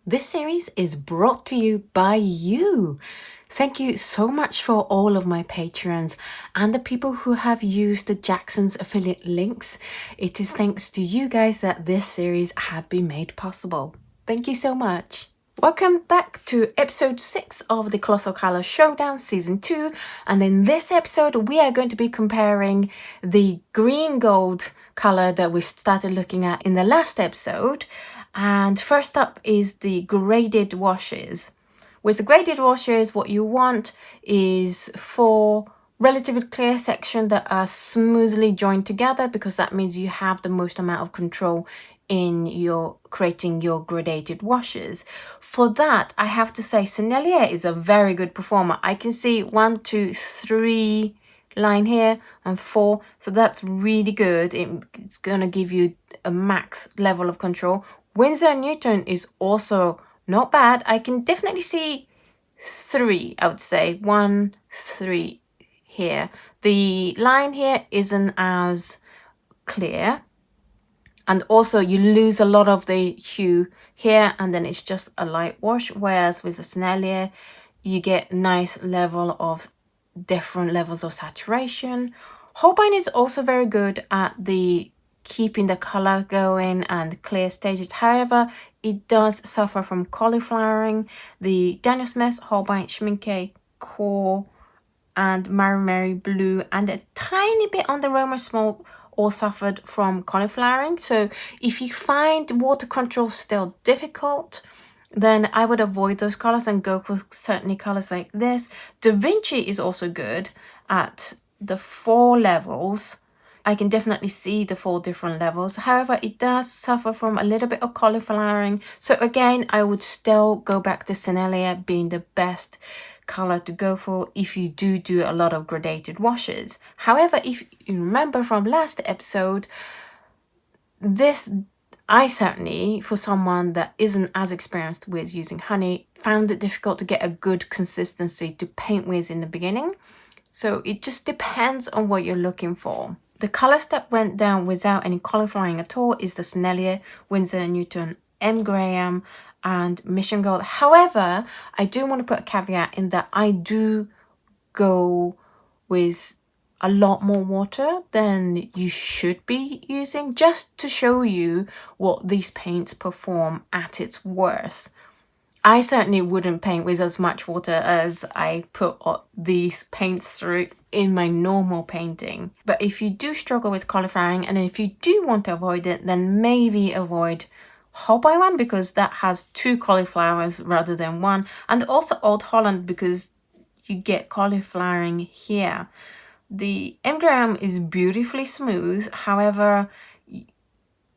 This series is brought to you by you. Thank you so much for all of my patrons and the people who have used the Jackson's affiliate links. It is thanks to you guys that this series have been made possible. Thank you so much. Welcome back to episode 6 of the Colossal Color Showdown season 2, and in this episode we are going to be comparing the green gold color that we started looking at in the last episode. And first up is the graded washes. With the graded washes, what you want is 4 relatively clear sections that are smoothly joined together, because that means you have the most amount of control in your creating your gradated washes. For that, I have to say Sennelier is a very good performer. I can see 1, 2, 3 line here and 4, so that's really good. It's gonna give you a max level of control. Winsor and Newton is also not bad. I can definitely see 3, I would say 1, 3 here. The line here isn't as clear, and also you lose a lot of the hue here, and then it's just a light wash, whereas with the Sennelier you get nice level of different levels of saturation. Holbein is also very good at the keeping the color going and clear stages. However, it does suffer from cauliflowering. The Daniel Smith, Holbein, Schmincke, QoR, and MaimeriBlue, and a tiny bit on the Szmal all suffered from cauliflowering. So if you find water control still difficult, then I would avoid those colors and go for certainly colors like this. Da Vinci is also good at the 4 levels. I can definitely see the 4 different levels. However, it does suffer from a little bit of cauliflowering. So again, I would still go back to Sennelier being the best color to go for if you do a lot of gradated washes. However, if you remember from last episode, this, I certainly, for someone that isn't as experienced with using honey, found it difficult to get a good consistency to paint with in the beginning. So it just depends on what you're looking for. The colors that went down without any cauliflowering at all is the Sennelier, Winsor & Newton, M. Graham, and Mission Gold. However, I do want to put a caveat in that I do go with a lot more water than you should be using, just to show you what these paints perform at its worst. I certainly wouldn't paint with as much water as I put these paints through in my normal painting. But if you do struggle with cauliflowering, and if you do want to avoid it, then maybe avoid Holbein one, because that has 2 cauliflowers rather than 1. And also Old Holland, because you get cauliflowering here. The M. Graham is beautifully smooth. However,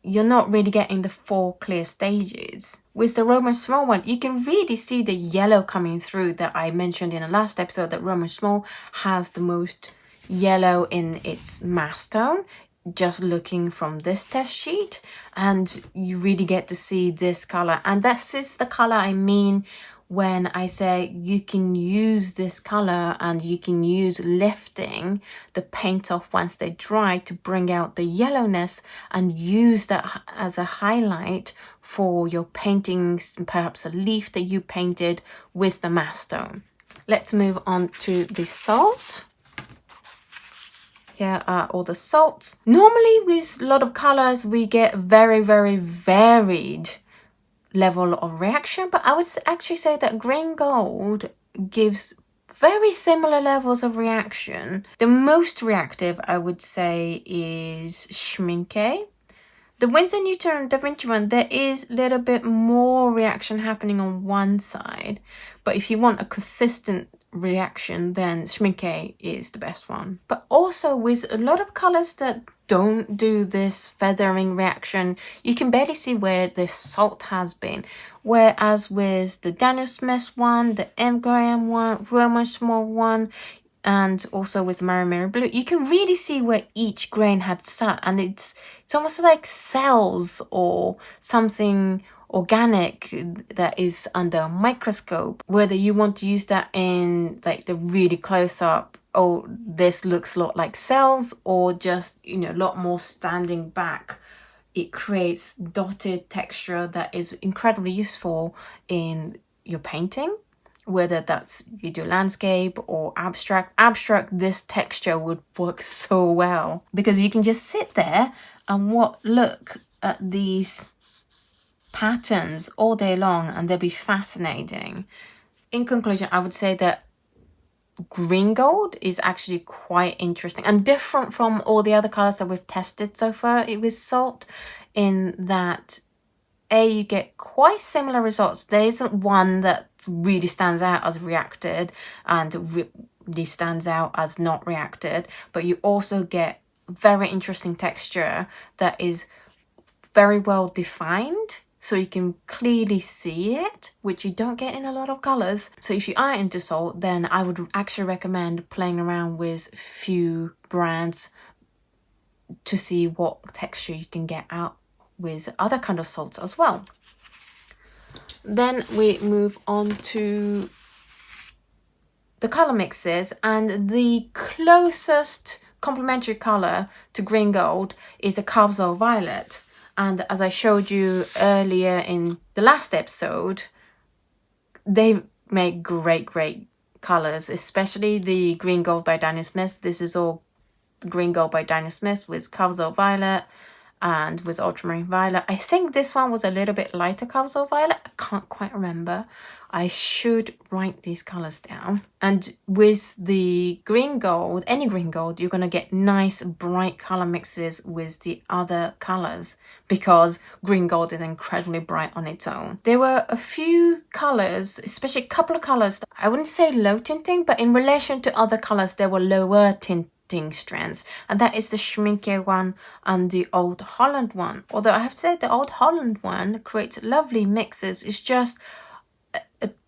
you're not really getting the 4 clear stages. With the Szmal one, you can really see the yellow coming through that I mentioned in the last episode, that Szmal has the most yellow in its mass tone, just looking from this test sheet, and you really get to see this color. And this is the color I mean when I say you can use this color and you can use lifting the paint off once they dry to bring out the yellowness and use that as a highlight for your paintings, perhaps a leaf that you painted with the mass tone. Let's move on to the salt. Here are all the salts. Normally with a lot of colors we get very, very varied level of reaction, but I would actually say that green gold gives very similar levels of reaction. The most reactive, I would say, is Schmincke. The Winsor, Newton and Da Vinci one, there is a little bit more reaction happening on one side, but if you want a consistent reaction, then Schmincke is the best one. But also with a lot of colors that don't do this feathering reaction, you can barely see where the salt has been. Whereas with the Daniel Smith one, the M. Graham one, Szmal one, and also with MaimeriBlue, you can really see where each grain had sat, and it's almost like cells or something organic that is under a microscope. Whether you want to use that in like the really close up, oh, this looks a lot like cells, or just, you know, a lot more standing back, it creates dotted texture that is incredibly useful in your painting, whether that's you do landscape or abstract. This texture would work so well because you can just sit there and look at these patterns all day long and they'll be fascinating. In conclusion, I would say that green gold is actually quite interesting and different from all the other colors that we've tested so far with salt, in that you get quite similar results. There isn't one that really stands out as reacted and really stands out as not reacted, but you also get very interesting texture that is very well defined, so you can clearly see it, which you don't get in a lot of colors. So if you are into salt, then I would actually recommend playing around with few brands to see what texture you can get out with other kind of salts as well. Then we move on to the color mixes, and the closest complementary color to green gold is the Colossal Violet. And as I showed you earlier in the last episode, they make great colors, especially the Green Gold by Daniel Smith. This is all Green Gold by Daniel Smith with Colossal Violet and with Ultramarine Violet. I think this one was a little bit lighter Colossal Violet. I can't quite remember. I should write these colors down. And with the green gold, any green gold, you're going to get nice bright color mixes with the other colors because green gold is incredibly bright on its own. There were a few colors, especially a couple of colors, I wouldn't say low tinting, but in relation to other colors, there were lower tinting strands, and that is the Schmincke one and the Old Holland one. Although I have to say the Old Holland one creates lovely mixes. It's just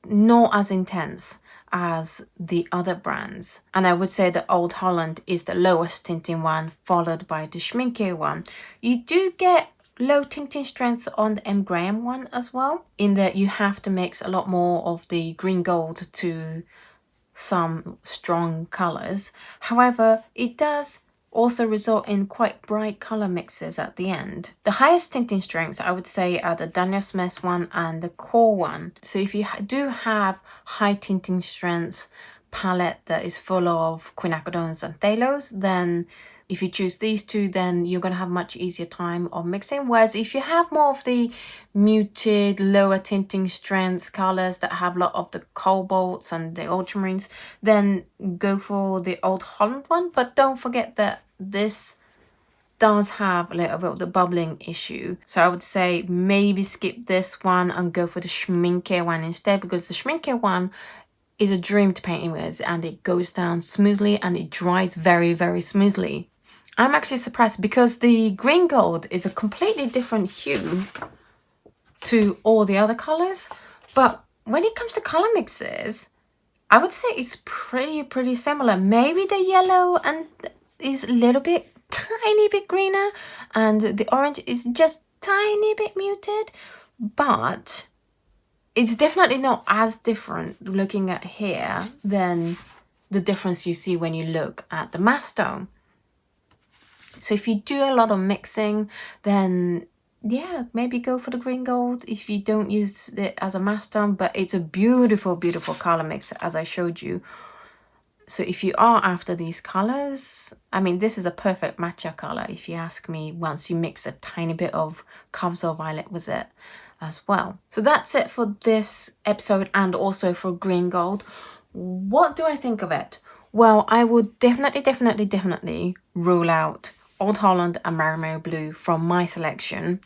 not as intense as the other brands, and I would say the Old Holland is the lowest tinting one, followed by the Schmincke one. You do get low tinting strengths on the M. Graham one as well, in that you have to mix a lot more of the green gold to some strong colors. However, it does also result in quite bright color mixes at the end. The highest tinting strengths I would say are the Daniel Smith one and the QoR one. So if you do have high tinting strengths palette that is full of quinacodones and phthalos, then if you choose these two, then you're going to have much easier time of mixing. Whereas if you have more of the muted, lower tinting strengths colors that have a lot of the cobalts and the ultramarines, then go for the Old Holland one. But don't forget that this does have a little bit of the bubbling issue. So I would say maybe skip this one and go for the Schmincke one instead, because the Schmincke one is a dream to paint with, and it goes down smoothly and it dries very smoothly. I'm actually surprised because the green gold is a completely different hue to all the other colors, but when it comes to color mixes, I would say it's pretty similar. Maybe the yellow and is a little bit tiny bit greener and the orange is just tiny bit muted, but it's definitely not as different looking at here than the difference you see when you look at the mass tone. So if you do a lot of mixing, then yeah, maybe go for the green gold if you don't use it as a mass tone, but it's a beautiful color mix as I showed you. So if you are after these colors, I mean, this is a perfect matcha color if you ask me, once you mix a tiny bit of Colossal Violet with it as well. So that's it for this episode and also for green gold. What do I think of it? Well, I would definitely rule out Old Holland and MaimeriBlue from my selection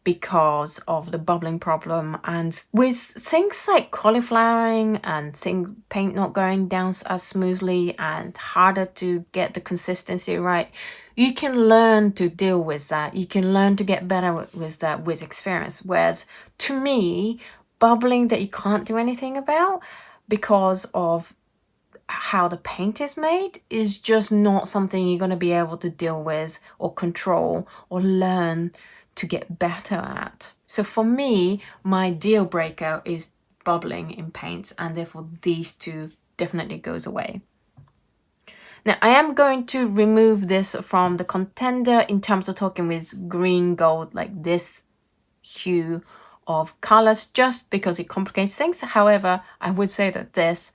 because of the bubbling problem, and with things like cauliflowering and paint not going down as smoothly and harder to get the consistency right, you can learn to deal with that. You can learn to get better with that with experience. Whereas to me, bubbling that you can't do anything about because of how the paint is made is just not something you're going to be able to deal with or control or learn to get better at. So for me, my deal breaker is bubbling in paints, and therefore these two definitely goes away. Now, I am going to remove this from the contender in terms of talking with green gold, like this hue of colors, just because it complicates things. However, I would say that this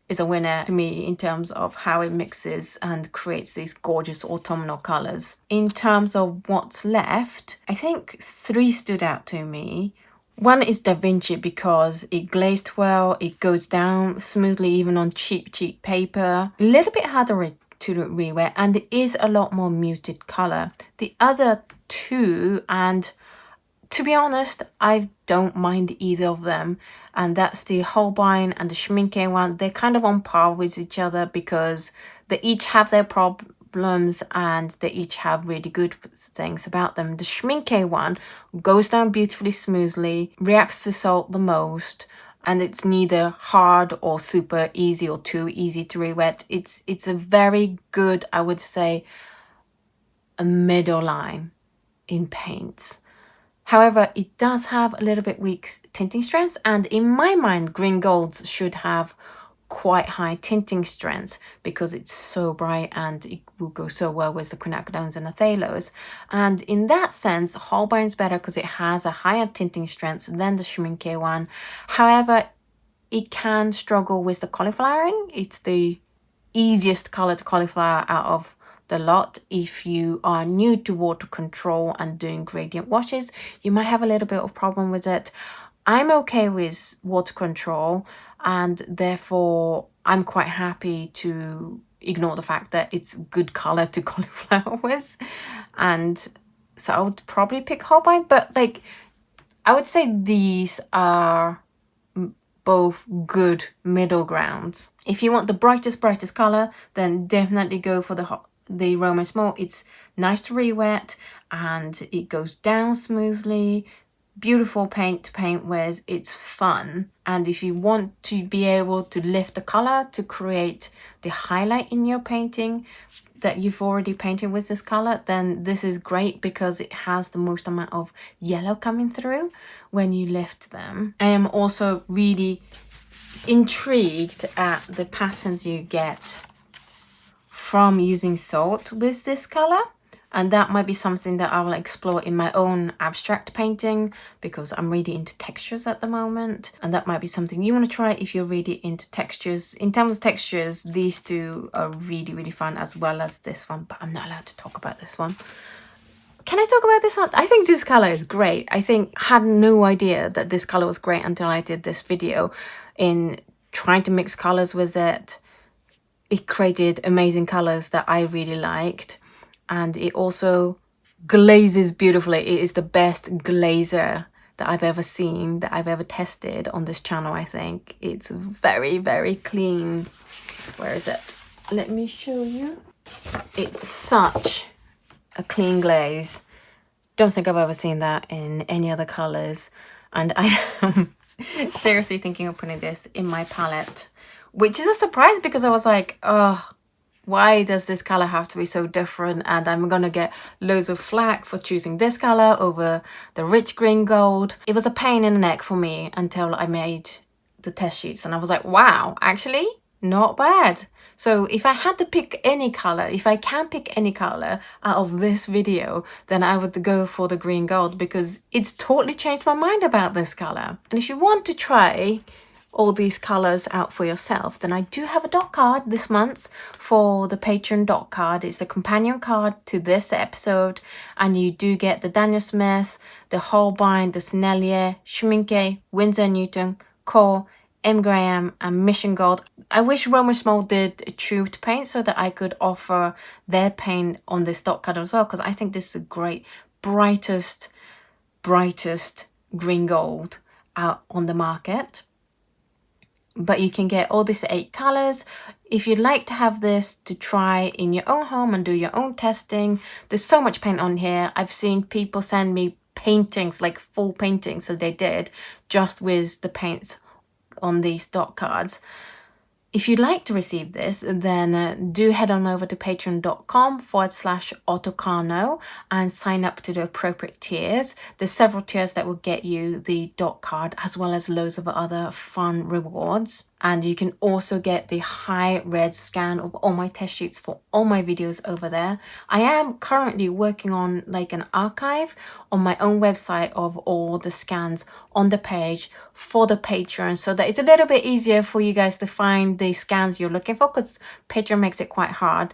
is a winner to me in terms of how it mixes and creates these gorgeous autumnal colors. In terms of what's left, I think 3 stood out to me. One is Da Vinci because it glazed well, it goes down smoothly even on cheap paper. A little bit harder to rewear, and it is a lot more muted color. The other 2, and to be honest, I don't mind either of them, and that's the Holbein and the Schmincke one. They're kind of on par with each other because they each have their problems and they each have really good things about them. The Schmincke one goes down beautifully smoothly, reacts to salt the most, and it's neither hard or super easy or too easy to re-wet. It's a very good, I would say, a middle line in paints. However, it does have a little bit weak tinting strengths, and in my mind, green golds should have quite high tinting strengths because it's so bright and it will go so well with the quinacodones and the phthalos. And in that sense, Holbein's better because it has a higher tinting strength than the Schmincke one. However, it can struggle with the cauliflowering. It's the easiest color to cauliflower out of the lot. If you are new to water control and doing gradient washes, you might have a little bit of problem with it. I'm okay with water control, and therefore I'm quite happy to ignore the fact that it's good color to cauliflower with. And so I would probably pick Holbein, but like I would say these are both good middle grounds. If you want the brightest color, then definitely go for the Roman Szmal. It's nice to re-wet and it goes down smoothly. Beautiful paint to paint with. It's fun. And if you want to be able to lift the color to create the highlight in your painting that you've already painted with this color, then this is great because it has the most amount of yellow coming through when you lift them. I am also really intrigued at the patterns you get from using salt with this color, and that might be something that I will explore in my own abstract painting because I'm really into textures at the moment, and that might be something you want to try if you're really into textures. In terms of textures, these 2 are really fun, as well as this one, but I'm not allowed to talk about this one. Can I talk about this one? I think this color is great. I had no idea that this color was great until I did this video in trying to mix colors with it. It created amazing colors that I really liked, and it also glazes beautifully. It is the best glazer that I've ever seen, that I've ever tested on this channel. I think it's very clean. Where is it? Let me show you. It's such a clean glaze. Don't think I've ever seen that in any other colors, and I am seriously thinking of putting this in my palette, which is a surprise because I was like, oh, why does this color have to be so different? And I'm gonna get loads of flack for choosing this color over the rich green gold. It was a pain in the neck for me until I made the test sheets, and I was like, wow, actually not bad. So if I had to pick any color, if I can pick any color out of this video, then I would go for the green gold because it's totally changed my mind about this color. And if you want to try all these colors out for yourself, then I do have a dot card this month for the Patreon dot card. It's the companion card to this episode, and you do get the Daniel Smith, the Holbein, the Sennelier, Schmincke, Winsor Newton, QoR, M. Graham, and Mission Gold. I wish Roman Szmal did a tubed paint so that I could offer their paint on this dot card as well, because I think this is a great brightest green gold out on the market. But you can get all these 8 colors. If you'd like to have this to try in your own home and do your own testing, there's so much paint on here. I've seen people send me paintings, like full paintings that they did just with the paints on these dot cards. If you'd like to receive this, then do head on over to patreon.com/Oto Kano and sign up to the appropriate tiers. There's several tiers that will get you the dot card as well as loads of other fun rewards. And you can also get the high res scan of all my test sheets for all my videos over there. I am currently working on like an archive on my own website of all the scans on the page for the Patreon, so that it's a little bit easier for you guys to find the scans you're looking for, because Patreon makes it quite hard.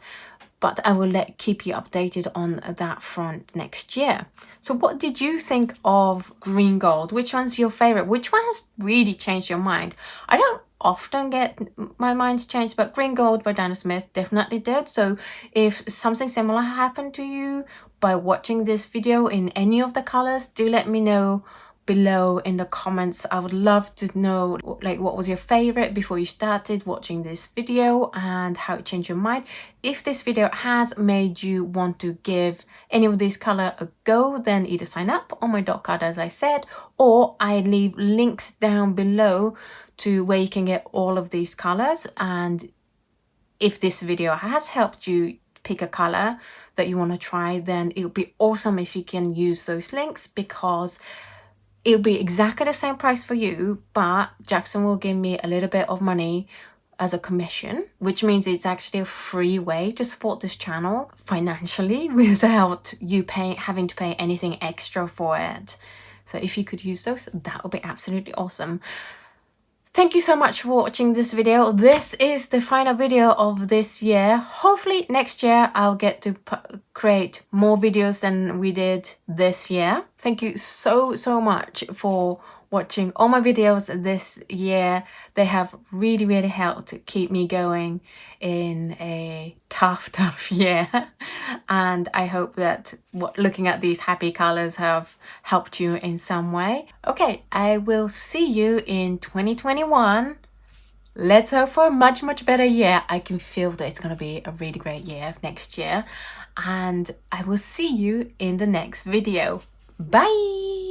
But I will keep you updated on that front next year. So what did you think of Green Gold? Which one's your favorite? Which one has really changed your mind? I don't often get my mind changed, but Green Gold by Dana Smith definitely did. So if something similar happened to you by watching this video in any of the colors, do let me know below in the comments. I would love to know like what was your favorite before you started watching this video and how it changed your mind. If this video has made you want to give any of these color a go, then either sign up on my dot card as I said, or I leave links down below to where you can get all of these colors. And if this video has helped you pick a color that you want to try, then it would be awesome if you can use those links, because it'll be exactly the same price for you, but Jackson will give me a little bit of money as a commission, which means it's actually a free way to support this channel financially without you having to pay anything extra for it. So if you could use those, that would be absolutely awesome. Thank you so much for watching this video. This is the final video of this year. Hopefully next year I'll get to create more videos than we did this year. Thank you so much for watching all my videos this year. They have really helped keep me going in a tough year. And I hope that looking at these happy colors have helped you in some way. Okay, I will see you in 2021. Let's hope for a much better year. I can feel that it's going to be a really great year next year. And I will see you in the next video. Bye!